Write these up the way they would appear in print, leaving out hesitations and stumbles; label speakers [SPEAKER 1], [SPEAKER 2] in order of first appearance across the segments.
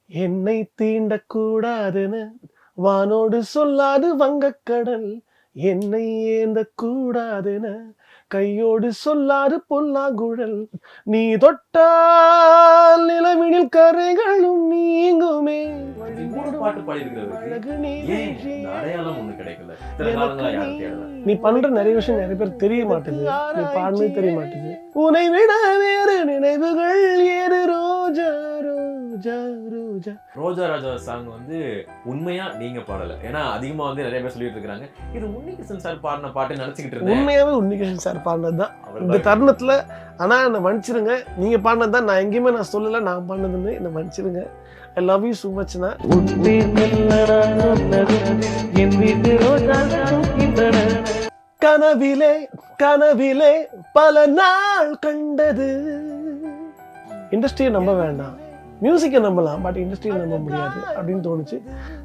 [SPEAKER 1] என்னை தீண்டக்கூடாதுன்னு வானோடு சொல்லாது வங்கக்கடல், என்னை ஏந்த கூடாதுன்னு கையோடு சொல்லாது பொல்லாங்குழல், நீ தொட்டால் நிலவினில் கரைகளும் நீங்குமே.
[SPEAKER 2] பாட்டு பாடியிருக்கிறவருக்கு ஏன் இந்த அடையாளம் ஒண்ணு கிடைக்கல? இத்தனை காலங்களா யாரும் தேடல.
[SPEAKER 1] நீ பண்ற நிறைய விஷயம் நிறைய பேர் தெரிய மாட்டேது, நீ பாடுனது தெரிய மாட்டேது. உன்னை விட வேறு நினைவுகள் ஏது ரோஜா ரோஜா ரோஜா.
[SPEAKER 2] ரோஜா ராஜா சாங் வந்து உண்மையா நீங்க பாடல. ஏன்னா அதிகமா வந்து நிறைய பேர் சொல்லிட்டு இருக்காங்க இது உன்னிகிருஷ்ணன் சார் பாடின பாட்டு நினைச்சுக்கிட்டு இருந்தேன்.
[SPEAKER 1] உண்மையாவே உன்னிகிருஷ்ணன் சார் பாடினதுதான் இந்த தருணத்துல. ஆனா என்ன மன்னிச்சிருங்க, நீங்க பாடினதுதான். நான் எங்கேயுமே நான் சொல்லல நான் பாடினதுன்னு, என்ன மன்னிச்சிருங்க. I love you so much. கனவிலே கனவிலே பல நாள் கண்டது. இண்டஸ்ட்ரியை நம்ப வேண்டாம், மியூசிக்கை நம்பலாம், பட் இண்டஸ்ட்ரியை நம்ப முடியாது அப்படின்னு தோணுச்சு.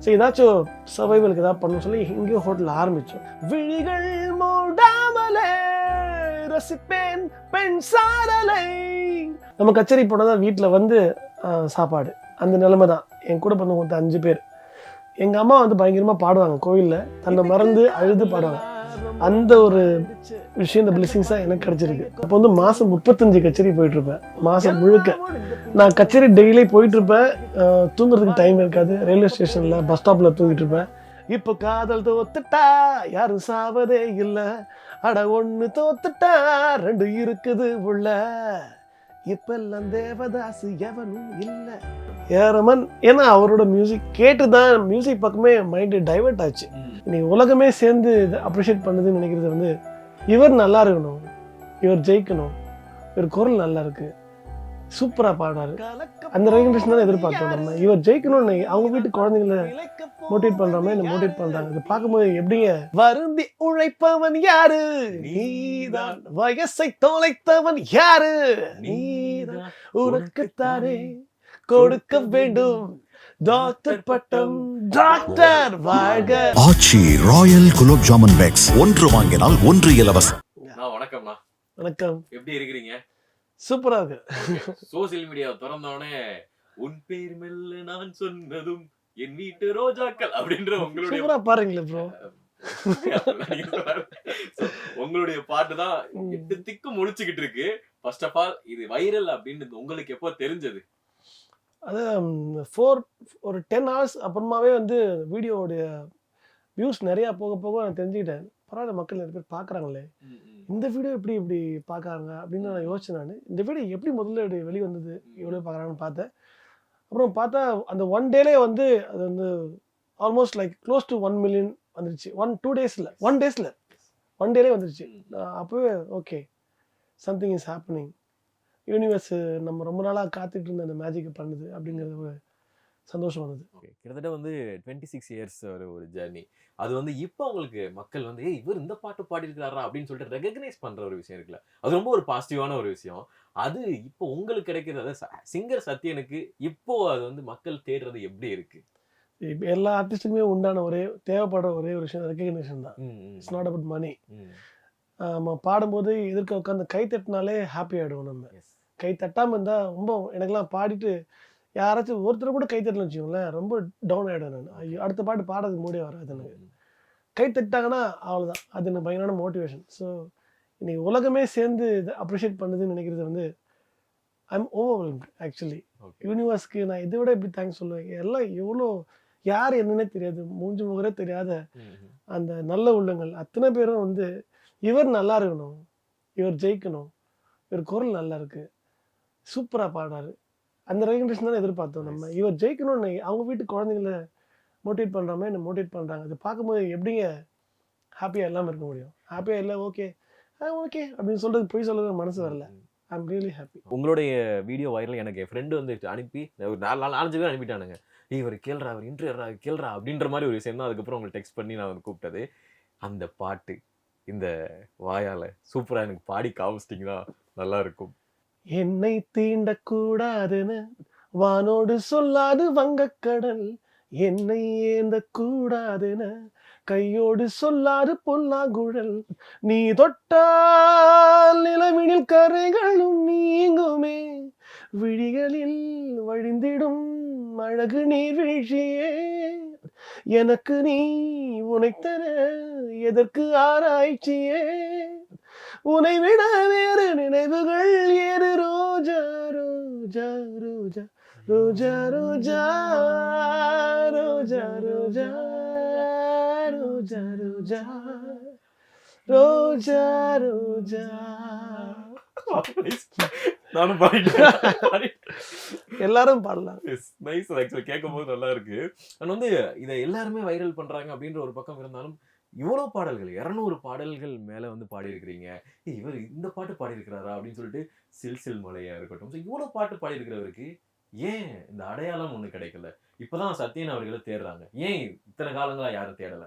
[SPEAKER 1] சரி ஏதாச்சும் சர்வைவலுக்கு ஏதாவது பண்ணணும் சொல்லி எங்கேயோ ஹோட்டல் ஆரம்பிச்சோம். விழிகள் மூடாமலே ரசிப்பேன் பெண் சாரலை. நம்ம கச்சேரி போனதான் வீட்டில் வந்து சாப்பாடு, அந்த நிலைமை தான். என் கூட பண்ண மொத்தம் 5 பேர். எங்கள் அம்மா வந்து பயங்கரமாக பாடுவாங்க, கோயிலில் தன்னை மறந்து அழுது பாடுவாங்க. அந்த ஒரு விஷயம், இந்த பிளெஸிங்ஸாக எனக்கு கிடச்சிருக்கு. அப்போ வந்து மாதம் 35 கச்சேரி போயிட்டுருப்பேன், மாதம் முழுக்க. நான் கச்சேரி டெய்லி போயிட்டுருப்பேன், தூங்குறதுக்கு டைம் இருக்காது. ரயில்வே ஸ்டேஷனில் பஸ் ஸ்டாப்பில் தூங்கிட்டு இருப்பேன். இப்போ காதல் தோத்துட்டா யாரும் சாவதே இல்லை, அட ஒன்று தோத்துட்டா 2 இருக்குது உள்ள, இப்பெல்லாம் தேவதாசு எவனும் இல்லை. ஏரமன் ஏன்னா அவரோட மியூசிக் கேட்டு தான் மியூசிக் பக்கமே மைண்டு டைவர்ட் ஆச்சு. இன்னைக்கு உலகமே சேர்ந்து இதை அப்ரிஷியேட் பண்ணுதுன்னு நினைக்கிறது வந்து, இவர் நல்லா இருக்கணும், இவர் ஜெயிக்கணும், இவர் குரல் நல்லா இருக்கு, சூப்பராக பாடுறாரு, அந்த ரெகக்னேஷன் தான் எதிர்பார்த்தோம் நம்ம. இவர் ஜெயிக்கணும்னு அவங்க வீட்டு குழந்தைங்கள மோட்டிவேட் பண்ற மாதிரி மோட்டிவேட் பண்றாங்க. அதை பார்க்கும்போது எப்படிங்க, வருந்தி உழைப்பவன் யாரு நீதான், வயசை தொலைத்தவன் யாரு நீதான், உனக்குத்தானே கொடுக்க வேண்டும் டாக்டர் பட்டம், டாக்டர் வாழ்க.
[SPEAKER 3] ஆச்சி ராயல் குலோப் ஜாமுன் பேக்ஸ், 1 வாங்கினால் 1 இலவசம்.
[SPEAKER 2] வணக்கம்ண்ணா.
[SPEAKER 1] வணக்கம்.
[SPEAKER 2] எப்படி இருக்கிறீங்க?
[SPEAKER 1] சூப்பரா இருக்கு.
[SPEAKER 2] சோசியல் மீடியா திறந்தோடனே உன் பேர் மெல்ல நான் சொன்னதும் என் வீட்டு ரோஜாக்கள் அப்படின்ற உங்களுடைய
[SPEAKER 1] சூப்பரா பாருங்களே ப்ரோ.
[SPEAKER 2] உங்களுடைய பாட்டு தான் 8 திக்கு முடிச்சுக்கிட்டு இருக்கு. ஃபர்ஸ்ட் ஆஃப் ஆல் இது வைரல் அப்படின்னு உங்களுக்கு எப்போ தெரிஞ்சது?
[SPEAKER 1] அது ஒரு 10 hours அப்புறமாவே வந்து வீடியோவுடைய வியூஸ் நிறையா போக போக நான் தெரிஞ்சுக்கிட்டேன். பரவாயில்ல, மக்கள் நிறைய பேர் பார்க்குறாங்களே, இந்த வீடியோ எப்படி இப்படி பார்க்குறாங்க அப்படின்னு நான் யோசிச்சேன். நான் இந்த வீடியோ எப்படி முதல்ல வெளியே வந்தது, எவ்வளோ பார்க்குறாங்கன்னு பார்த்தேன். அப்புறம் பார்த்தா அந்த 1 டேலே வந்து அது வந்து almost like close to 1 million வந்துருச்சு. 1-2 டேஸில் 1 டேலே வந்துருச்சு. அப்போவே okay, something is happening, universe நம்ம ரொம்ப நாளாக காத்துட்டு இருந்த அந்த மேஜிக்கை பண்ணுது அப்படிங்கிறது ஒரு சந்தோஷம் வந்தது.
[SPEAKER 2] கிட்டத்தட்ட வந்து 26 years ஒரு ஜர்னி. அது வந்து இப்போ உங்களுக்கு மக்கள் வந்து இவர் இந்த பாட்டு பாடியிருக்காரா அப்படின்னு சொல்லிட்டு ரெகக்னைஸ் பண்ற ஒரு விஷயம் இருக்குல்ல, அது ரொம்ப ஒரு பாசிட்டிவான ஒரு விஷயம். அது இப்போ உங்களுக்கு கிடைக்கிறது, சிங்கர் சத்யனுக்கு இப்போ அது வந்து மக்கள் தேடுறது எப்படி இருக்கு?
[SPEAKER 1] இப்போ எல்லா ஆர்டிஸ்ட்டுக்குமே உண்டான தேவைப்படுற ஒரே ஒரு விஷயம் ரெகக்னிஷன் தான். It's not about money. நம்ம பாடும்போது எதிர்க்க உட்காந்து கை தட்டினாலே ஹாப்பி ஆகிடுவோம். நம்ம கை தட்டாமல் இருந்தால் ரொம்ப, எனக்கெல்லாம் பாடிட்டு யாராச்சும் ஒருத்தர் கூட கை தட்டலன்னு வச்சுக்கோங்களேன், ரொம்ப டவுன் ஆகிடும். நான் ஐயோ அடுத்த பாட்டு பாடுறதுக்கு மூடியே வராது எனக்கு. கை தட்டாங்கன்னா அவ்வளோதான், அது எனக்கு பயங்கரமான மோட்டிவேஷன். ஸோ இன்னைக்கு உலகமே சேர்ந்து இதை அப்ரிஷியேட் பண்ணுதுன்னு நினைக்கிறது வந்து ஐம் ஓவர்வெல்ம்ட் ஆக்சுவலி. யூனிவர்ஸ்க்கு நான் இதை விட எப்படி தேங்க்ஸ் சொல்லுவேன். எல்லாம் எவ்வளோ, யார் என்னன்னே தெரியாது, மூஞ்சி முகரே தெரியாத அந்த நல்ல உள்ளங்கள் அத்தனை பேரும் வந்து இவர் நல்லா இருக்கணும், இவர் ஜெயிக்கணும், இவர் குரல் நல்லா இருக்கு, சூப்பராக பாடுறாரு, அந்த ரெகக்னேஷன் தான் எதிர்பார்த்தோம் நம்ம. இவர் ஜெயிக்கணும்னு அவங்க வீட்டு குழந்தைங்கள மோட்டிவேட் பண்ணுற மாதிரி என்ன மோட்டிவேட் பண்ணுறாங்க. அதை பார்க்கும்போது எப்படிங்க ஹாப்பியாக இல்லாமல் இருக்க முடியும்? ஹாப்பியாக இல்லை, ஓகே ஓகே அப்படின்னு சொல்கிறது, போய் சொல்கிறது மனசு வரல. I am really happy.
[SPEAKER 2] உங்களுடைய வீடியோ வைரல் எனக்கு என் ஃப்ரெண்டு வந்து அனுப்பி ஒரு 4-5 பேர் அனுப்பிட்டானுங்க. இவர் கேள்றா, அவர் இன்டர்வியூ கேள்றா அப்படின்ற மாதிரி ஒரு விஷயம் தான். அதுக்கப்புறம் உங்களுக்கு டெக்ஸ்ட் பண்ணி நான் வந்து கூப்பிட்டது. அந்த பாட்டு இந்த வாயால் சூப்பராக எனக்கு பாடி காமிச்சிட்டிங்கன்னா நல்லா இருக்கும்.
[SPEAKER 1] என்னை தீண்டக்கூடாதுன்னு வானோடு சொல்லாது வங்கக்கடல், என்னை ஏந்த கூடாதுன்னு கையோடு சொல்லாது பொல்லாங்குழல், நீ தொட்டால் நிலவினில் கரைகளும் நீங்குமே, விழிகளில் வழிந்திடும் அழகு நீர்வீழ்ச்சியே, எனக்கு நீ உனைத்தர எதற்கு ஆராய்ச்சியே, உனை விட வேறு நினைவுகள் ஏறு ரோஜா ரோஜா ரோஜா ரோஜா ரோஜா ரோஜா ரோஜா ரோஜா ரோஜா ரோஜா ரோஜா.
[SPEAKER 2] நானும் பாடிட்டேன்.
[SPEAKER 1] எல்லாரும் பாடலாம்.
[SPEAKER 2] நைஸ். ஆக்சுவலி கேட்கும் போது நல்லா இருக்கு. அண்ட் வந்து இதை எல்லாருமே வைரல் பண்றாங்க அப்படின்ற ஒரு பக்கம் இருந்தாலும் இவ்வளவு பாடல்கள் 200 பாடல்கள் மேல வந்து பாடி இருக்கிறீங்க. இவர் இந்த பாட்டு பாடி இருக்கிறாரா அப்படின்னு சொல்லிட்டு சில் சில் மலையா இருக்கட்டும், இவ்வளவு பாட்டு பாடி இருக்கிறவருக்கு ஏன் இந்த அடையாளம் ஒண்ணு கிடைக்கல? இப்பதான் சத்யன் அவர்களை தேடுறாங்க. ஏன் இத்தனை காலங்களா யாரும் தேடல?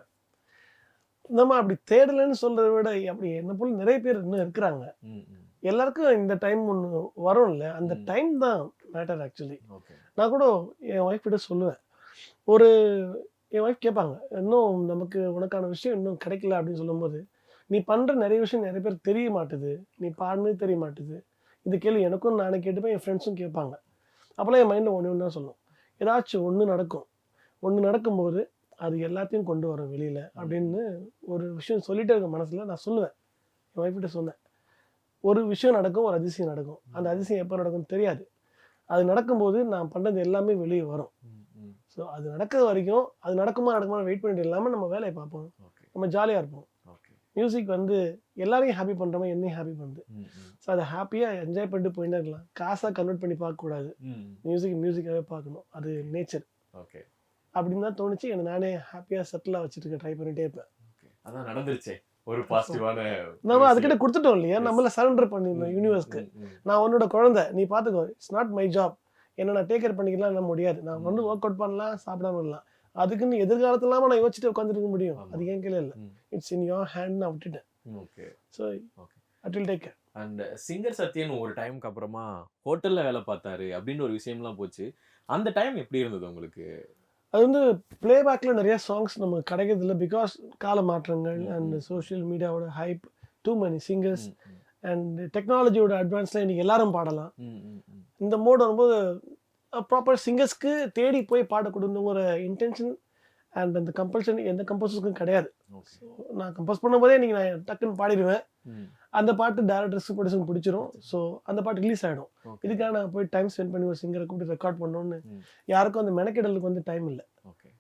[SPEAKER 1] நம்ம அப்படி தேடலன்னு சொல்றதை விட அப்படி என்ன போல நிறைய பேர் இன்னும் இருக்கிறாங்க. எல்லாருக்கும் இந்த டைம் ஒன்று வரும்ல, அந்த டைம் தான் மேட்டர் ஆக்சுவலி. நான் கூட என் ஒய்ஃப் கிட்ட சொல்லுவேன். என் ஒய்ஃப் கேட்பாங்க, இன்னும் நமக்கு உனக்கான விஷயம் இன்னும் கிடைக்கல அப்படின்னு சொல்லும்போது, நீ பண்ணுற நிறைய விஷயம் நிறைய பேர் தெரிய மாட்டுது, நீ பாடுனது தெரிய மாட்டுது. இது கேள்வி எனக்கும் நானே கேட்டுப்பேன், என் ஃப்ரெண்ட்ஸும் கேட்பாங்க. அப்போல்லாம் என் மைண்டில் ஒன்று தான் சொல்லும், ஏதாச்சும் ஒன்று நடக்கும். ஒன்று நடக்கும்போது அது எல்லாத்தையும் கொண்டு வரும் வெளியில் அப்படின்னு ஒரு விஷயம் சொல்லிட்டே இருக்க மனசில் நான் சொல்லுவேன். என் ஒய்ஃப்கிட்ட சொன்னேன், ஒரு விஷயம் நடக்கும், ஒரு அதிசயம் நடக்கும். அந்த அதிசயம் எப்போ நடக்கும்னு தெரியாது. அது நடக்கும்போது நான் பண்ணது எல்லாமே வெளியே வரும். ஸோ அது நடக்கிற வரைக்கும் அது நடக்குமா வெயிட் பண்ணிட்டு இல்லாமல் நம்ம வேலையை பார்ப்போம், நம்ம ஜாலியாக இருப்போம். மியூசிக் வந்து எல்லாரையும் ஹாப்பி பண்ணுற மாதிரி என்னையும் ஹாப்பி பண்ணுது. ஸோ அதை ஹாப்பியாக என்ஜாய் பண்ணிட்டு போயிட்டே இருக்கலாம். காசாக கன்வெர்ட் பண்ணி பார்க்கக்கூடாது. மியூசிக்காகவே பார்க்கணும், அது நேச்சர். அப்படின்னு தான் தோணுச்சு. எனக்கு நானே ஹாப்பியாக செட்டிலாக வச்சுட்டு ட்ரை பண்ணிகிட்டே இருப்பேன்.
[SPEAKER 2] அதான் நடந்துருச்சே ஒரு பாசிட்டிவான.
[SPEAKER 1] நம்ம அதுக்கிட்ட கொடுத்துட்டோம் இல்லையா, நம்மள சரண்டர் பண்ணிடணும் யூனிவர்ஸ்க்கு. நான் உன்னோட குழந்தை, நீ பார்த்துக்கோ, இட்ஸ் நாட் மை ஜாப். என்ன நான் டேக் கேர் பண்ணிக்கலாம் என்ன முடியாது. நான் வந்து ஒர்க் அவுட் பண்ணலாம், சாப்பிடாம இருக்கலாம். அதுக்குன்னு எதிர்காலத்துலாம நான் யோசிச்சுட்டு உட்காந்துருக்க முடியும்? அது ஏன் கீழே இல்லை. இட்ஸ் இன் யோர் ஹேண்ட் நான் விட்டுட்டேன். So I will take care.
[SPEAKER 2] And singer Sathyan ஒரு டைமுக்கு அப்புறமா ஹோட்டல்ல வேலை பார்த்தாரு அப்படின்னு ஒரு விஷயம்லாம் போச்சு. அந்த டைம் எப்படி இருந்தது உங்களுக்கு?
[SPEAKER 1] அது வந்து பிளேபேக்கில் நிறைய சாங்ஸ் நமக்கு கிடைக்கிறது இல்லை. பிகாஸ் கால மாற்றங்கள் அண்ட் சோஷியல் மீடியாவோட hype, too many singers and டெக்னாலஜியோட அட்வான்ஸில் இன்றைக்கி எல்லாரும் பாடலாம். இந்த மோடு வரும்போது ப்ராப்பர் சிங்கர்ஸ்க்கு தேடி போய் பாடக்கூடங்கிற இன்டென்ஷன் அண்ட் அந்த கம்பல்ஷன் எந்த கம்போசர்ஸ்க்கும் கிடையாது. ஸோ நான் கம்போஸ் பண்ணும்போதே இன்றைக்கி நான் டக்குன்னு பாடிடுவேன். அந்த பாட்டு டேரக்டர்ஸுக்கு ப்ரொடியூசருக்கு பிடிச்சிரும். ஸோ அந்த பாட்டு ரிலீஸ் ஆகிடும். இதுக்காக நான் போய் டைம் ஸ்பெண்ட் பண்ணி ஒரு சிங்கரை கூப்பிட்டு ரெக்கார்ட் பண்ணோன்னு யாருக்கும் அந்த மெனக்கெடலுக்கு வந்து டைம் இல்லை.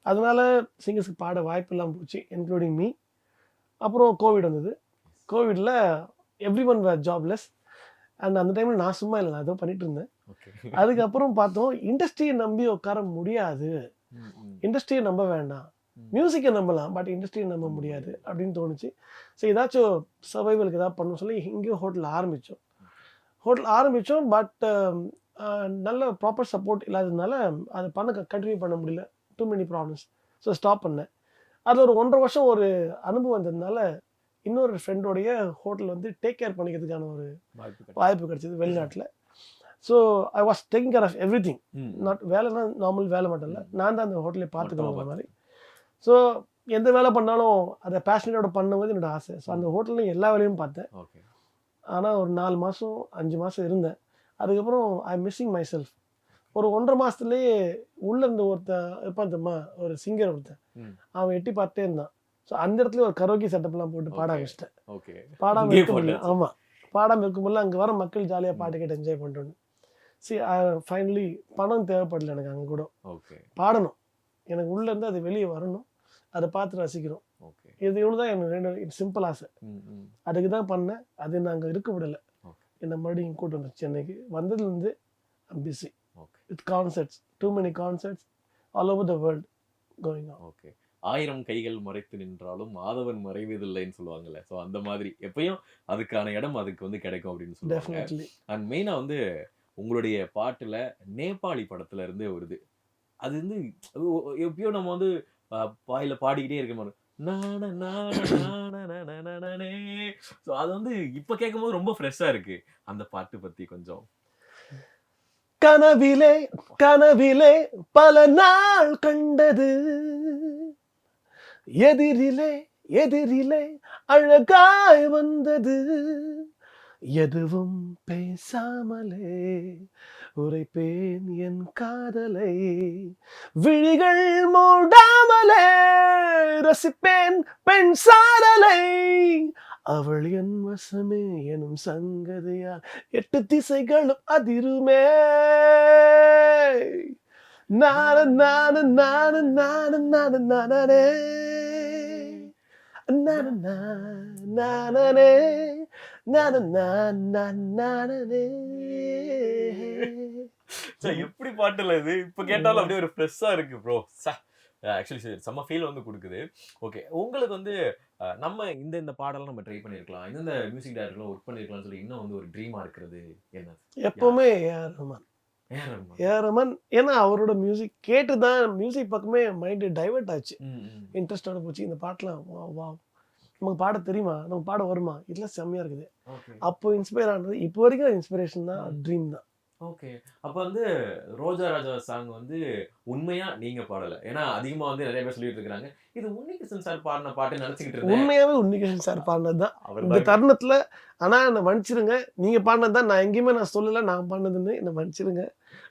[SPEAKER 1] அதனால சிங்கர்ஸுக்கு பாட வாய்ப்பு இல்லாமல் போச்சு, இன்க்ளூடிங் மீ. அப்புறம் கோவிட் வந்தது. கோவிடில் everyone were jobless. And அந்த டைமில் நான் சும்மா இல்லை, நான் ஏதோ பண்ணிட்டு இருந்தேன். அதுக்கப்புறம் பார்த்தோம், இண்டஸ்ட்ரியை நம்பி உட்கார முடியாது, இண்டஸ்ட்ரியை நம்ப வேண்டாம், மியூசிக்கை நம்பலாம், பட் இண்டஸ்ட்ரியை நம்ப முடியாது அப்படின்னு தோணுச்சு. ஸோ ஏதாச்சும் சர்வைவலுக்கு ஏதாவது பண்ணணும்னு சொல்லி இங்கேயும் ஹோட்டல் ஆரம்பித்தோம். பட் நல்ல ப்ராப்பர் சப்போர்ட் இல்லாததுனால அதை கண்டினியூ பண்ண முடியல. Too many problems. So stop பண்ணேன். அதில் ஒரு 1.5 வருஷம் ஒரு அனுபவம் வந்ததுனால இன்னொரு ஃப்ரெண்டோடைய ஹோட்டல் வந்து டேக் கேர் பண்ணிக்கிறதுக்கான ஒரு வாய்ப்பு கிடைச்சிது வெளிநாட்டில். So I was taking care of everything. Not வேலைனா நார்மல் வேலை மட்டும் இல்லை, நான் தான் அந்த ஹோட்டலை பார்த்துக்கணுங்கிற மாதிரி. ஸோ எந்த வேலை பண்ணாலும் அதை பேஷனேட்டோட பண்ணும்போது என்னோட ஆசை. ஸோ அந்த ஹோட்டலில் எல்லா வேலையும் பார்த்தேன். ஆனால் ஒரு 4 மாதம் 5 மாதம் இருந்தேன். அதுக்கப்புறம் ஐ மிஸ்ஸிங் மை செல்ஃப். ஒரு 1.5 மாதத்துலேயே உள்ளே இருந்து ஒருத்தன் இருப்பான் தெரியுமா, ஒரு சிங்கர் ஒருத்தன், அவன் எட்டி பார்த்துட்டே இருந்தான். ஸோ அந்த இடத்துல ஒரு கரோக்கி செட்டப்லாம் போட்டு பாட ஆரம்பிச்சிட்டேன். பாடாமல் இருக்க முடியல. ஆமாம், பாடாமல் இருக்கும்போது அங்கே வர மக்கள் ஜாலியாக பாட்டு கேட்டு என்ஜாய் பண்ணுறோன்னு. ஃபைனலி பணம் தேவைப்படல எனக்கு. அங்கே கூட பாடணும், எனக்கு உள்ளேருந்து அது வெளியே வரணும், அதை பார்த்து ரசிக்கிறோம். இது இவ்வளோ தான் எனக்கு சிம்பிள் ஆசை. அதுக்கு தான் பண்ணேன். அது நாங்கள் இருக்க விடலை. என்னை மறுபடியும் கூட்டு வந்து சென்னைக்கு வந்ததுலேருந்து I'm busy with concerts, too many concerts all over the world going on.
[SPEAKER 2] 1000 கைகள் மறைத்து நின்றாலும் மாதவன் மறைவதில்லைன்னு சொல்லுவாங்கல்ல. ஸோ அந்த மாதிரி எப்பயும் அதுக்கான இடம் அதுக்கு வந்து கிடைக்கும் அப்படின்னு சொல்லுவாங்க. அண்ட் மெயினாக வந்து உங்களுடைய பாட்டில் நேபாளி படத்துல இருந்து வருது. அது வந்து எப்பயோ நம்ம வந்து வாயில பாடிக்கிட்டே இருக்க மாதிரி ஸோ அது வந்து இப்போ கேட்கும்போது ரொம்ப ஃப்ரெஷ்ஷாக இருக்கு. அந்த பாட்டு பற்றி கொஞ்சம்.
[SPEAKER 1] கனவிலே கனவிலே பல நாள் கண்டது, எதிரிலே எதிரிலே அழகாய் வந்தது, எதுவும் பேசாமலே உரைப்பேன் என் காதலை விழிகள் மூடாமலே ரசிப்பேன் பெண் சாரலை அவள் என் வசமே எனும் சங்கதியா 8 திசைகளும் அதிருமே நான நான நான நான நான நானே நான நானே நான நானே.
[SPEAKER 2] எப்படி பாட்டுல இது இப்ப கேட்டாலும் அப்படியே ஒரு ஃப்ரெஷ்ஷா இருக்கு ப்ரோ. ஆக்சுவலி செம்ம ஃபீல் வந்து கொடுக்குது. ஓகே, உங்களுக்கு வந்து நம்ம இந்த பாடலாம் நம்ம ட்ரை பண்ணிருக்கலாம், இந்த மியூசிக் டைரக்டர்ல ஒர்க் பண்ணிருக்கலாம்னு சொல்லி இன்னும் வந்து ஒரு ட்ரீமா இருக்கிறது என்ன?
[SPEAKER 1] எப்பவுமே ஏஆர் ரஹ்மான். ஏஆர் ரஹ்மான், ஏன்னா அவரோட மியூசிக் கேட்டு தான் மியூசிக் பக்கமே மைண்டு டைவர்ட் ஆச்சு, இன்ட்ரெஸ்டோட போச்சு. இந்த பாட்டெலாம் வா நமக்கு பாட தெரியுமா, நமக்கு பாட வருமா, இதெல்லாம் செம்மையா இருக்குது. அப்போ இன்ஸ்பயர் ஆனது இப்போ வரைக்கும் இன்ஸ்பிரேஷன் தான், ட்ரீம் தான்.
[SPEAKER 2] ஓகே, அப்ப வந்து ரோஜா ராஜா சாங் வந்து உண்மையா நீங்க பாடல? ஏன்னா அதிகமா வந்து நிறைய பேர் சொல்லிட்டு இருக்காங்க இது உன்னிகிருஷ்ணன் சார் பாடின பாட்டு நினைச்சுக்கிட்டு இருந்தேன்.
[SPEAKER 1] உண்மையாவே உன்னிகிருஷ்ணன் சார் பாடினது தான் இந்த தருணத்துல. ஆனா என்ன மன்னிச்சிருங்க, நீங்க பாடினது தான். நான் எங்கேயுமே நான் சொல்லல நான் பாடினதுன்னு, என்ன மன்னிச்சிருங்க.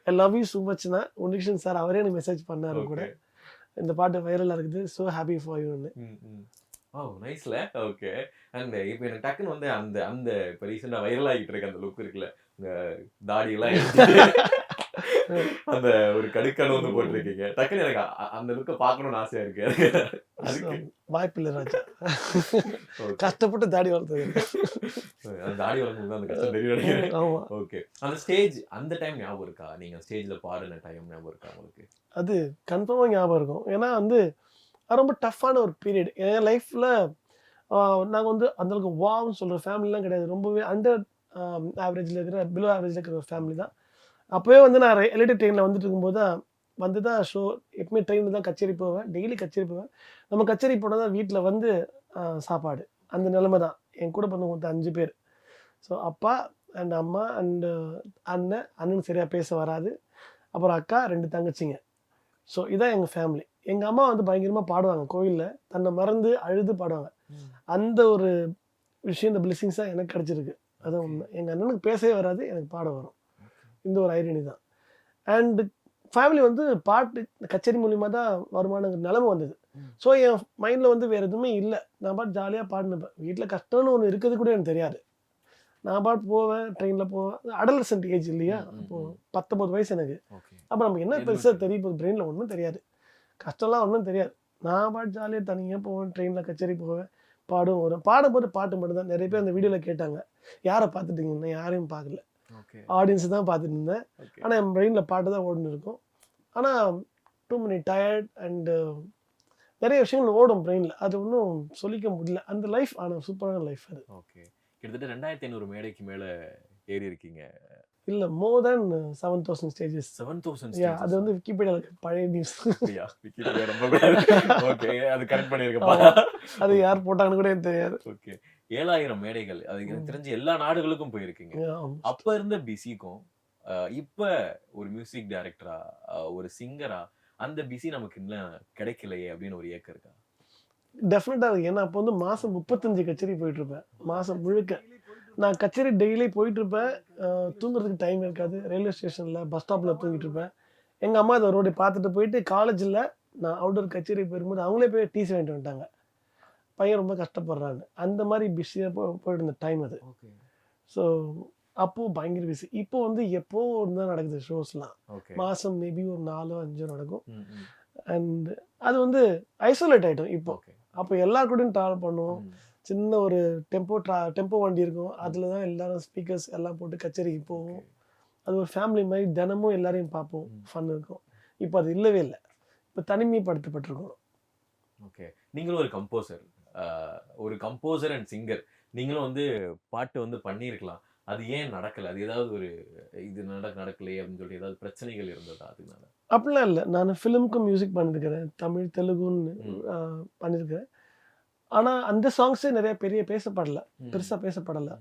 [SPEAKER 1] ஐ லவ் யூ ஸோ மச்னா. உன்னிகிருஷ்ணன் சார் அவரே எனக்கு மெசேஜ் பண்ணாரு கூட, இந்த பாட்டு வைரலா இருக்குது, ஸோ ஹாப்பி ஃபார் யூன்னு.
[SPEAKER 2] ஓ நைஸ்ல. ஓகே, அண்ட் இப்போ எனக்கு டக்குன்னு வந்து அந்த இப்போ ரீசெண்டாக வைரல் ஆகிட்டு இருக்க அந்த லுக் இருக்குல்ல, இந்த தாடியெல்லாம் அந்த ஒரு கடுக்கணு வந்து போட்டிருக்கீங்க, டக்குன்னு எனக்கு அந்த லுக்கை பார்க்கணும்னு ஆசையா இருக்கு. அதுக்கு
[SPEAKER 1] வாய்ப்பு இல்லை ராஜா, கஷ்டப்பட்டு தாடி வளர்த்தது.
[SPEAKER 2] அந்த தாடி வளர்க்கும் அந்த கஷ்டம் தெரியும். ஓகே, அந்த ஸ்டேஜ் அந்த டைம் ஞாபகம் இருக்கா? நீங்க ஸ்டேஜ்ல பாடின டைம் ஞாபகம் இருக்கா உங்களுக்கு?
[SPEAKER 1] அது கன்ஃபார்மாக ஞாபகம் இருக்கும். ஏன்னா வந்து ரொம்ப டஃப்பான ஒரு பீரியட் என் லைஃப்பில். நாங்கள் வந்து அந்தளவுக்கு வாவ்னு சொல்கிற ஃபேமிலிலாம் கிடையாது, ரொம்பவே அண்டர் ஆவரேஜில் இருக்கிற, பிலோ ஆவரேஜில் இருக்கிற ஒரு ஃபேமிலி தான். அப்போவே வந்து நான் எல்இடி ட்ரெயினில் வந்துட்டு இருக்கும்போது தான் ஷோ, எப்பவுமே ட்ரெயினில் தான் கச்சேரி போவேன், டெய்லி கச்சேரி போவேன். நம்ம கச்சேரி போனால் தான் வீட்டில் வந்து சாப்பாடு, அந்த நிலைமை தான். என் கூட பிறந்தவங்க வந்து 5 பேர். ஸோ அப்பா அண்ட் அம்மா அண்டு அண்ணனுக்கு சரியாக பேச வராது, அப்புறம் அக்கா, 2 தங்கச்சிங்க. ஸோ இதான் எங்கள் ஃபேமிலி. எங்கள் அம்மா வந்து பயங்கரமாக பாடுவாங்க, கோயிலில் தன்னை மறந்து அழுது பாடுவாங்க. அந்த ஒரு விஷயம், இந்த பிளெஸிங்ஸாக எனக்கு கிடச்சிருக்கு. அதான் உண்மை. எங்கள் அண்ணனுக்கு பேசவே வராது, எனக்கு பாட வரும். இந்த ஒரு ஐடினி தான். அண்டு ஃபேமிலி வந்து பாட்டு கச்சேரி மூலிமா தான் வருமானங்கிற நிலைமை வந்தது. ஸோ என் மைண்டில் வந்து வேறு எதுவுமே இல்லை, நான் பாட்டு ஜாலியாக பாடினப்பேன். வீட்டில் கஷ்டம்னு ஒன்று இருக்கிறது கூட எனக்கு தெரியாது. நான் பாட்டு போவேன், ட்ரெயினில் போவேன். அடலசன்ட் ஏஜ் இல்லையா, அப்போது 19 வயசு எனக்கு. அப்போ நமக்கு என்ன பெருசாக தெரியும், இப்போ பிரெயினில் ஒன்றும் தெரியாது, கஷ்டம்லாம் ஒன்றும் தெரியாது. நான் பாட்டு ஜாலியாக தனியாக போவேன், ட்ரெயினில் கச்சேரி போவேன், பாடும் வரும். பாடும்போது பாட்டு மட்டும் தான். நிறைய பேர் அந்த வீடியோவில் கேட்டாங்க, யாரை பார்த்துட்டீங்கன்னா யாரையும் பார்க்கல, ஆடியன்ஸ் தான் பார்த்துட்டு இருந்தேன். ஆனால் என் பிரெயினில் பாட்டு தான் ஓடுன்னு இருக்கும். ஆனால் டூ many டயர்ட் அண்டு நிறைய விஷயங்கள் ஓடும் பிரெயினில், அது ஒன்றும் சொல்லிக்க முடியல. அந்த லைஃப் ஆனால் சூப்பரான லைஃப் அது.
[SPEAKER 2] ஓகே, கிட்டத்தட்ட 2500 மேடைக்கு மேலே ஏறி இருக்கீங்க.
[SPEAKER 1] இல்லை, மோர் தேன் 7000 ஸ்டேஜஸ்.
[SPEAKER 2] 7000?
[SPEAKER 1] அது வந்து விக்கிபீடியாவில் பழைய நியூஸ்.
[SPEAKER 2] ஓகே, அது கரெக்ட் பண்ணியிருக்கப்பா.
[SPEAKER 1] அது யார் போட்டாங்கன்னு கூட எனக்கு தெரியாது.
[SPEAKER 2] ஓகே, 7000 மேடைகள், அது எனக்கு தெரிஞ்சு எல்லா நாடுகளுக்கும் போயிருக்கீங்க. அப்ப இருந்த பிஸிக்கும் இப்ப ஒரு மியூசிக் டைரக்டரா, ஒரு சிங்கரா, அந்த பிஸி நமக்கு இன்னும் கிடைக்கலையே அப்படின்னு ஒரு ஏக்கம் இருக்கா?
[SPEAKER 1] டெஃபினட்டாக இருக்குது. ஏன்னா அப்போ வந்து மாதம் 35 கச்சேரி போயிட்டுருப்பேன், மாதம் முழுக்க. நான் கச்சேரி டெய்லி போயிட்டுருப்பேன், தூங்குறதுக்கு டைம் இருக்காது. ரயில்வே ஸ்டேஷனில் பஸ் ஸ்டாப்பில் தூங்கிட்டு இருப்பேன். எங்கள் அம்மா அதை ரோடு பார்த்துட்டு போயிட்டு, காலேஜில் நான் அவுட்டோர் கச்சேரி போயிருக்கும்போது அவங்களே போய் டிசி வாங்கிட்டு வந்துட்டாங்க, பையன் ரொம்ப கஷ்டப்படுறான்னு. அந்த மாதிரி பிஸியாக போயிட்டு இருந்த டைம் அது. ஸோ அப்போது பயங்கர பிஸி. இப்போ வந்து எப்போ தான் நடக்குது ஷோஸ்லாம், மாதம் மேபி ஒரு 4-5 நடக்கும். அண்ட் அது வந்து ஐசோலேட் ஆகிட்டோம் இப்போ. அப்போ எல்லா கூடயும் ட்ராவல் பண்ணுவோம், சின்ன ஒரு டெம்போ வண்டி இருக்கும், அதில் தான் எல்லாரும் ஸ்பீக்கர்ஸ் எல்லாம் போட்டு கச்சேரிக்கு போவோம். அது ஒரு ஃபேமிலி மாதிரி தினமும் எல்லாரையும் பார்ப்போம், ஃபன் இருக்கும். இப்போ அது இல்லவே இல்லை, இப்போ தனிமைப்படுத்தப்பட்டிருக்கோம்.
[SPEAKER 2] ஓகே, நீங்களும் ஒரு கம்போசர் அண்ட் சிங்கர், நீங்களும் வந்து பாட்டு வந்து பண்ணியிருக்கலாம், அது ஏன் நடக்கலை? அது ஏதாவது ஒரு இது நடக்கலையே அப்படின்னு சொல்லிட்டு ஏதாவது பிரச்சனைகள் இருந்ததா அதனால?
[SPEAKER 1] அப்படிலாம் இல்லை. நான் ஃபிலிமுக்கும் மியூசிக் பண்ணியிருக்கிறேன், தமிழ் தெலுங்குன்னு பண்ணியிருக்கிறேன். ஆனால் அந்த சாங்ஸே நிறைய பேசப்படலை, பெருசாக பேசப்படலை.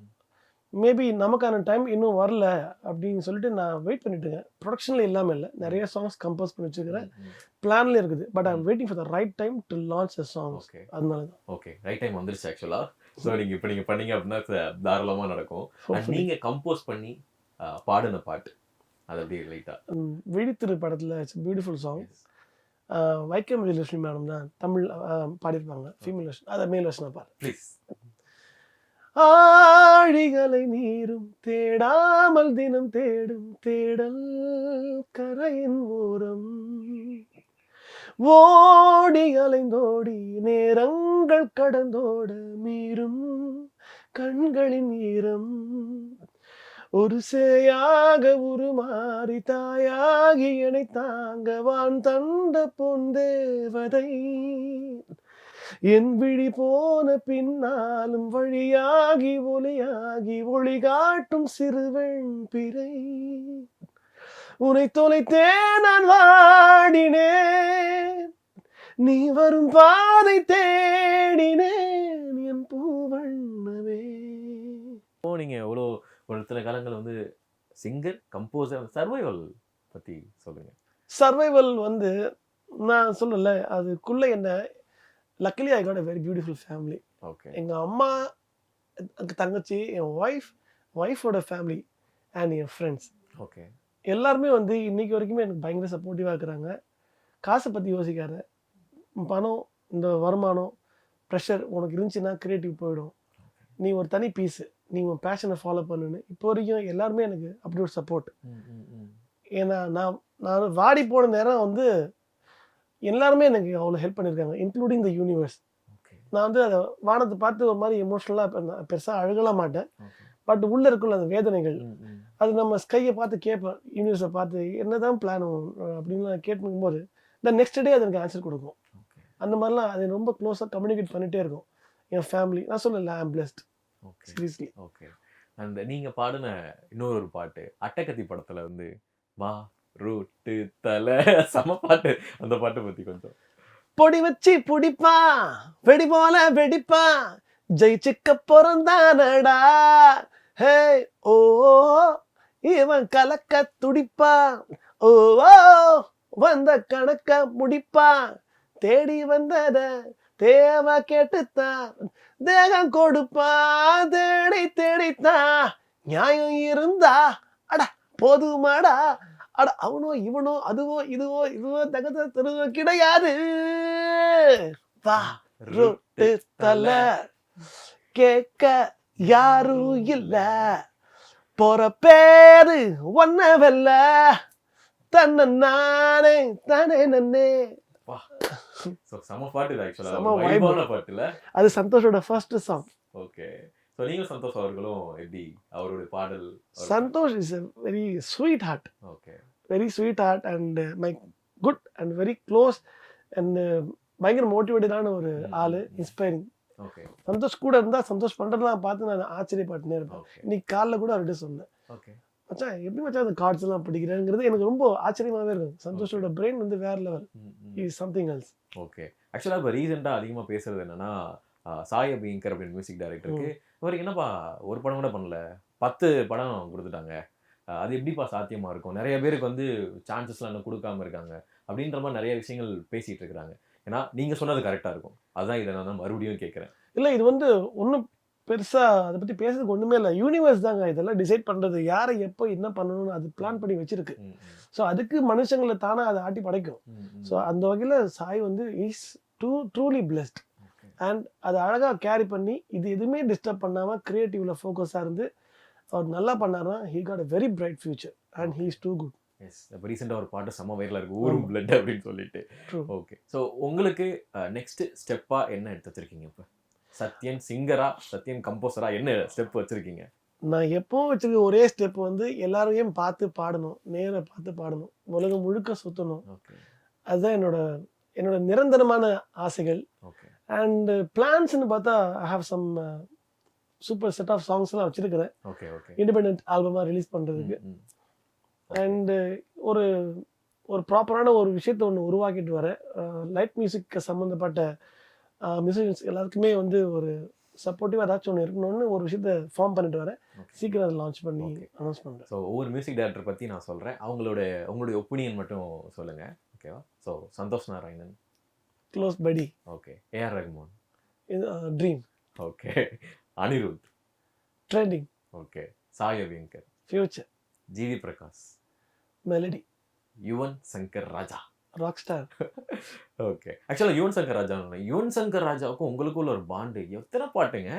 [SPEAKER 1] மேபி நமக்கான டைம் இன்னும் வரல அப்படின்னு சொல்லிட்டு நான் வெயிட் பண்ணிட்டுருக்கேன். ப்ரொடக்ஷனில் இல்லாமல் இல்லை, நிறைய சாங்ஸ் கம்போஸ் பண்ணி வச்சுருக்கிறேன், பிளான்ல இருக்குது. But I am waiting for the right time to launch the songs. அதனால தான்.
[SPEAKER 2] ஓகே, ரைட் டைம் வந்துருச்சு ஆக்சுவலாக. ஸோ நீங்கள் பண்ணீங்க அப்படின்னா தாராளமாக நடக்கும். நீங்கள் கம்போஸ் பண்ணி பாடின பாட்டு, அது அப்படியே லைட்டா
[SPEAKER 1] விழித்திரு படத்தில் it's beautiful song. Vaikom Vijayalakshmi madam தான் தமிழ் பாடியிருப்பாங்க, ஃபீமேல் வெர்ஷன், அதை மேல் வெர்ஷனாக பாரு.
[SPEAKER 2] ப்ளீஸ்.
[SPEAKER 1] ஆழிகளை நீரும் தேடாமல் தினம் தேடும் தேடல் கரையின் ஓரம், ஓடி அலைந்தோடி நேரங்கள் கடந்தோட மீறும் கண்களின் ஈரம், ஒரு சேயாக உருமாறி தாயாகி என்னை தாங்கவான் தந்த பொந்தேவதை, என் விழி போன பின்னாலும் வழியாகி ஒளியாகி ஒளி காட்டும் சிறுவெண் பிறை, உன்னை தொலைத்தே நான் வாடினேன், நீ வரும் பாதை தேடினேன் என் பூவண்ணமே.
[SPEAKER 2] நீங்க எவ்வளோ ஒரு சில காலங்கள் வந்து சிங்கர், கம்போசர், சர்வைவல் பத்தி சொல்லுங்க.
[SPEAKER 1] சர்வைவல் வந்து நான் சொல்லல, அதுக்குள்ள என்ன luckily I got a very beautiful family.
[SPEAKER 2] Okay.
[SPEAKER 1] எங்கள் அம்மா, தங்கச்சி, என் ஒய்ஃபோட family and N friends
[SPEAKER 2] okay.
[SPEAKER 1] எல்லாருமே வந்து இன்னைக்கு வரைக்குமே எனக்கு பயங்கர சப்போர்ட்டிவாக இருக்கிறாங்க. காசை பற்றி யோசிக்காத, பணம், இந்த வருமானம், ப்ரெஷர் உனக்கு இருந்துச்சுன்னா க்ரியேட்டிவ் போயிடும், நீ ஒரு தனி பீஸு, நீ உன் பேஷனை ஃபாலோ பண்ணுன்னு இப்போ வரைக்கும் எல்லாருமே எனக்கு அப்படி ஒரு சப்போர்ட். ஏன்னா நான் வாடி போன நேரம் வந்து எல்லாருமே எனக்கு அவ்வளோ ஹெல்ப் பண்ணியிருக்காங்க, இன்க்ளூடிங் த யூனிவர்ஸ். நான் வந்து அதை வானத்தை பார்த்து ஒரு மாதிரி எமோஷ்னலாக பெருசாக அழுகலாம் மாட்டேன், பட் உள்ளே இருக்குள்ள அந்த வேதனைகள், அது நம்ம ஸ்கையை பார்த்து கேட்பேன், யூனிவர்ஸை பார்த்து என்னதான் பிளான் அப்படின்னு நான் கேட்டுக்கும்போது இந்த நெக்ஸ்ட் டே அது எனக்கு ஆன்சர் கொடுக்கும். அந்த மாதிரிலாம் அது ரொம்ப க்ளோஸாக கம்யூனிகேட் பண்ணிகிட்டே இருக்கும் என் ஃபேமிலி. நான் சொல்லல, ஐ ஆம் பிளெஸ்ட் சீரியஸ்லி.
[SPEAKER 2] ஓகே. அண்ட் நீங்க பாடின இன்னொரு பாட்டு அட்டகத்தி படத்துல வந்து வா ரூட்டு தலை சம பாட்டு, அந்த பாட்டை பத்தி கொஞ்சம்.
[SPEAKER 1] பொடி வச்சு புடிப்பா வெடி போல வெடிப்பா ஜெயிச்சுக்க பிறந்தானடா, ஹே ஓ இவன் கலக்க துடிப்பா, ஓ வந்த கணக்க முடிப்பா, தேடி வந்தத தேவை கேட்டுத்தான் தேகம் கொடுப்பா, தேடி தேடித்தான் நியாயம் இருந்தா அட போதுமாடா, அட அவனோ இவனோ அதுவோ இதுவோ தகத்த தெருவோ கிடையாது, வா ரொட்டு தலை கேட்க யாரும் இல்ல, போற பேரு ஒன்னவல்ல தன்னை நானே தானே நன்னே.
[SPEAKER 2] சம பாட்டு இது ஆக்சுவலா,
[SPEAKER 1] செம
[SPEAKER 2] ஒரு
[SPEAKER 1] vibe.
[SPEAKER 2] வைபான பாட்டுல.
[SPEAKER 1] அது சந்தோஷோட ஃபர்ஸ்ட் சாங்.
[SPEAKER 2] ஓகே. ஸோ நீங்களும் சந்தோஷ் அவர்களும் எப்படி அவருடைய பாடல்?
[SPEAKER 1] Santhosh is a very sweet heart,
[SPEAKER 2] okay.
[SPEAKER 1] very sweet heart and my good and very close and பயங்கர மோட்டிவேட்டடான ஒரு ஆளு, இன்ஸ்பைரிங்.
[SPEAKER 2] ஓகே.
[SPEAKER 1] சந்தோஷ் கூட இருந்தால் சந்தோஷ் பண்ணுறதெல்லாம் பார்த்து நான் ஆச்சரியப்பட்டுனே இருப்பேன்.
[SPEAKER 2] ஓகே.
[SPEAKER 1] இன்னைக்கு காலைல கூட அவர்கிட்ட சொன்னேன்,
[SPEAKER 2] ஓகே.
[SPEAKER 1] மச்சான் எப்படி மச்சான் அந்த கார்ட்ஸ் எல்லாம் பிடிக்கிறேங்கிறது எனக்கு ரொம்ப ஆச்சரியமாகவே இருக்கும். சந்தோஷோட பிரெயின் வந்து வேற level, is something else.
[SPEAKER 2] Okay. ஆக்சுவலாக இப்போ ரீசெண்டாக அதிகமாக பேசுறது என்னன்னா, சாய் அபியங்கர் அப்படின்னு மியூசிக் டைரக்டருக்கு இவருக்கு என்னப்பா ஒரு படம் கூட பண்ணல, 10 படம் கொடுத்துட்டாங்க, அது எப்படிப்பா சாத்தியமா இருக்கும், நிறைய பேருக்கு வந்து சான்சஸ்லாம் இன்னும் கொடுக்காம இருக்காங்க அப்படின்ற மாதிரி நிறைய விஷயங்கள் பேசிட்டு இருக்கிறாங்க. ஏன்னா நீங்க சொன்னது கரெக்டாக இருக்கும், அதுதான் இதை நான் மறுபடியும் கேட்குறேன்.
[SPEAKER 1] இல்லை, இது வந்து ஒன்றும் பெருசாக அதை பற்றி பேசுறதுக்கு ஒன்றுமே இல்லை. யூனிவர்ஸ் தாங்க இதெல்லாம் டிசைட் பண்ணுறது, யாரை எப்போ என்ன பண்ணணும்னு அது பிளான் பண்ணி வச்சிருக்கு. ஸோ அதுக்கு மனுஷங்களை தானே அதை ஆட்டி படைக்கும். ஸோ அந்த வகையில் சாய் வந்து இஸ் ட்ரூலி பிளெஸ்ட் அண்ட் அதை அழகாக கேரி பண்ணி இது எதுவுமே டிஸ்டர்ப் பண்ணாமல் க்ரியேட்டிவில் ஃபோக்கஸாக இருந்து அவர் நல்லா பண்ணாருன்னா he got a very bright future and he is too good.
[SPEAKER 2] Yes, இப்போ ரீசெண்டாக ஒரு பாட்டு செம்ம வைரலாக இருக்குது, ஊரும் பிளட் அப்படின்னு சொல்லிட்டு. ஓகே. ஸோ உங்களுக்கு நெக்ஸ்ட் ஸ்டெப்பாக என்ன எடுத்து வச்சிருக்கீங்க? இப்போ சத்யன் சிங்கரா, சத்யன் கம்போசரா, என்ன ஸ்டெப் வச்சிருக்கீங்க?
[SPEAKER 1] நான் எப்பவும் வச்சிருக்க ஒரே ஸ்டெப் வந்து எல்லாரையும் பார்த்து பாடணும், நேராக பார்த்து பாடணும், உலகம் முழுக்க சுற்றணும்.
[SPEAKER 2] ஓகே.
[SPEAKER 1] அதுதான் என்னோட நிரந்தரமான ஆசைகள்.
[SPEAKER 2] ஓகே.
[SPEAKER 1] அண்ட் பிளான்ஸ்னு பார்த்தா I have some super set of சாங்ஸ்லாம் வச்சிருக்கிறேன்.
[SPEAKER 2] ஓகே. ஓகே.
[SPEAKER 1] இண்டிபெண்டன்ட் ஆல்பமாக ரிலீஸ் பண்ணுறதுக்கு. அண்டு ஒரு ப்ராப்பரான ஒரு விஷயத்தை ஒன்று உருவாக்கிட்டு வரேன். லைட் மியூசிக்கு சம்மந்தப்பட்ட மியூசிஷியன்ஸ் எல்லாருக்குமே வந்து ஒரு சப்போர்ட்டிவாக ஏதாச்சும் ஒன்று இருக்கணும்னு ஒரு விஷயத்தை ஃபார்ம் பண்ணிட்டு வரேன். சீக்கிரம் அதை லான்ச் பண்ணி அனௌன்ஸ் பண்ணுறேன்.
[SPEAKER 2] ஸோ ஒவ்வொரு மியூசிக் டைரக்டர் பற்றி நான் சொல்கிறேன், உங்களுடைய ஒப்பீனியன் மட்டும் சொல்லுங்கள், ஓகேவா? ஸோ சந்தோஷ் நாராயணன்,
[SPEAKER 1] க்ளோஸ் படி.
[SPEAKER 2] Okay. AR Rahman,
[SPEAKER 1] dream.
[SPEAKER 2] Okay. Anirudh,
[SPEAKER 1] trending.
[SPEAKER 2] Okay. Sai Abhyankar,
[SPEAKER 1] future.
[SPEAKER 2] GV Prakash,
[SPEAKER 1] melody,
[SPEAKER 2] Yuvan Shankar Raja.
[SPEAKER 1] Rock star.
[SPEAKER 2] Okay. ஆக்சுவலா யுவன் சங்கர் ராஜா, யுவன் சங்கர் ராஜாவுக்கும் உங்களுக்குள்ள ஒரு பாண்டு எத்தனை பாட்டுங்க.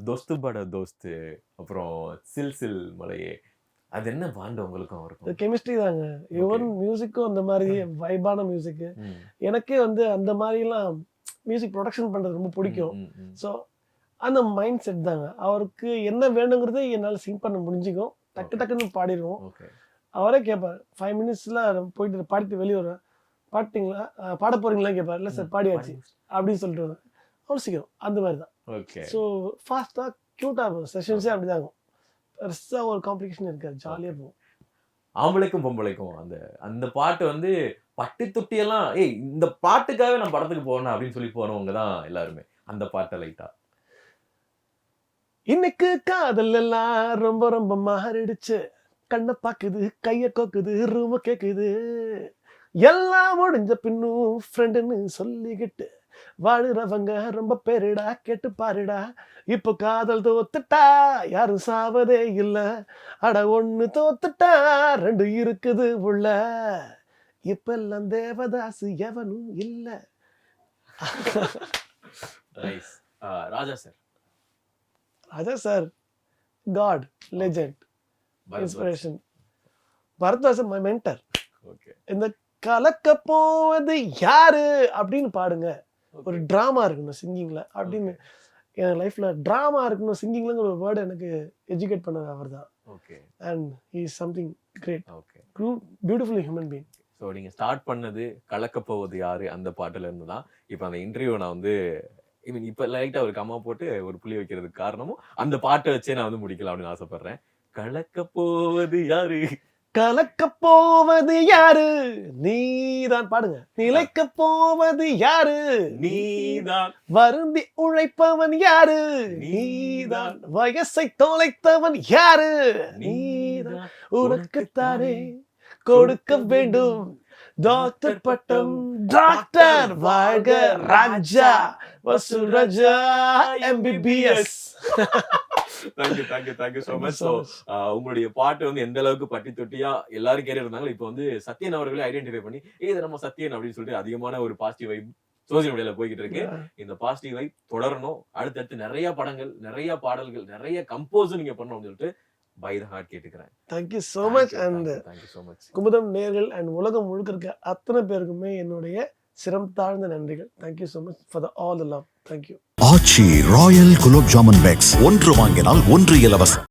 [SPEAKER 2] தோஸ்து பட தோஸ்து, அப்புறம் சில் சில் மலையே, அது என்ன பாண்டு உங்களுக்கும் அவருக்கும்?
[SPEAKER 1] கெமிஸ்ட்ரி தாங்க. யுவன் மியூசிக்கும் அந்த மாதிரி வைபான மியூசிக்கு. எனக்கே வந்து அந்த மாதிரிலாம் மியூசிக் ப்ரொடக்ஷன் பண்றது ரொம்ப பிடிக்கும். ஸோ அந்த மைண்ட் செட் தாங்க. அவருக்கு என்ன வேணுங்கிறது என்னால் சிங் பண்ண முடிஞ்சுக்கும். டக்கு டக்குன்னு பாடிடுவோம். அவரே கேட்பார், 5 மினிட்ஸ்ல போயிட்டு பாடிட்டு வெளியே வருவேன், பாட்டிங்களா பாட போறீங்களா கேட்பார். இல்லை சார் பாடியாச்சு அப்படின்னு சொல்லிட்டு வருவேன். அவ்வளோ சீக்கிரம் அந்த மாதிரி தான். ஸோ ஃபாஸ்ட்டாக க்யூட்டாக இருக்கும். செஷன்ஸே அப்படி தான் இருக்கும். பெருசாக ஒரு காம்ப்ளிகேஷன் இருக்காது, ஜாலியாக போகும்.
[SPEAKER 2] ஆம்பளைக்கும் பொம்பளைக்கும் அந்த அந்த பாட்டு வந்து பட்டி தொட்டியெல்லாம் இந்த பாட்டுக்காகவே நான் படத்துக்கு போனேன் அப்படின்னு சொல்லி போனவங்க தான் எல்லாருமே. அந்த பாட்டை லைட்டா
[SPEAKER 1] இன்னைக்கு காதல் எல்லாம் ரொம்ப ரொம்ப மாறிடுச்சு, கண்ணை பாக்குது, கைய கோக்குது, ரூம கேக்குது, எல்லாம் முடிஞ்ச பின்னும் ஃப்ரெண்டுன்னு சொல்லிக்கிட்டு வாழுறவங்க ரொம்ப பேருடா, கேட்டு பாருடா, இப்போ காதல் தோத்துட்டா யாரும் சாவதே இல்ல, அட ஒண்ணு தோத்துட்டா 2 இருக்குது உள்ள, இப்பெல்லாம் தேவதாசு எவனும் இல்ல.
[SPEAKER 2] Raja sir.
[SPEAKER 1] Raja sir god, legend, inspiration. பரத்வாஜன் மை மென்டர். இந்த கலக்க போவது யாரு அப்படின்னு பாடுங்க, ஒரு டிராமா இருக்கணும் சிங்கிங்ல அப்படின்னு. என் லைஃப்ல டிராமா இருக்கணும் சிங்கிங்லங்கிற ஒரு வேர்டு எனக்கு எஜுகேட் பண்ணது அவர் தான். And he is something great, beautiful human being.
[SPEAKER 2] So நீங்கள் ஸ்டார்ட் பண்ணது கலக்க போவது யாரு அந்த பாட்டுல இருந்து தான். இப்போ அந்த இன்டர்வியூ நான் வந்து இப்போ லைட்டாக ஒரு கம்மா போட்டு ஒரு புள்ளி வைக்கிறதுக்கு காரணமும் அந்த பாட்டை வச்சே நான் வந்து முடிக்கலாம் அப்படின்னு ஆசைப்படுறேன். கலக்க போவது யாரு,
[SPEAKER 1] கலக்க போவது யாரு, நீதான் பாடுங்க. நிலைக்க போவது யாரு,
[SPEAKER 2] நீதான்.
[SPEAKER 1] வருந்தி உழைப்பவன் யாரு, நீதான். வயசை தொலைத்தவன் யாரு, நீதான். உனக்குத்தானே கொடுக்க வேண்டும் டாக்டர் பட்டம், டாக்டர் வாழ்க ராஜா, வசூல் ராஜா MBBS.
[SPEAKER 2] Thank you so much. So உங்களுடைய பாட்டு வந்து எந்த அளவுக்கு பட்டி தொட்டியா எல்லாரும் கேட்டு இருந்தாங்க. இப்போ வந்து சத்யன் அவர்களே ஐடென்டிஃபை பண்ணி இது நம்ம சத்யன் அப்படின்னு சொல்லிட்டு அதிகமான ஒரு பாசிட்டிவ் வைப் சோசியல் மீடியால போய்கிட்டு இருக்கு. இந்த பாசிட்டிவ் வைப் தொடரணும். அடுத்தடுத்து நிறைய படங்கள், நிறைய பாடல்கள், நிறைய கம்போஸும் நீங்க பண்ணணும்னு சொல்லிட்டு பை த ஹார்ட் கேட்டுக்கிறேன்.
[SPEAKER 1] Thank you so much. And Kumudam நேயர்கள் அண்ட் உலகம் முழுக்க இருக்க அத்தனை பேருக்குமே என்னுடைய சிரம் தாழ்ந்த நன்றிகள். Thank you so much for all the love. Thank you.
[SPEAKER 3] Aachi royal gulab jamun packs, 1 வாங்கினால் 1 இலவசம்.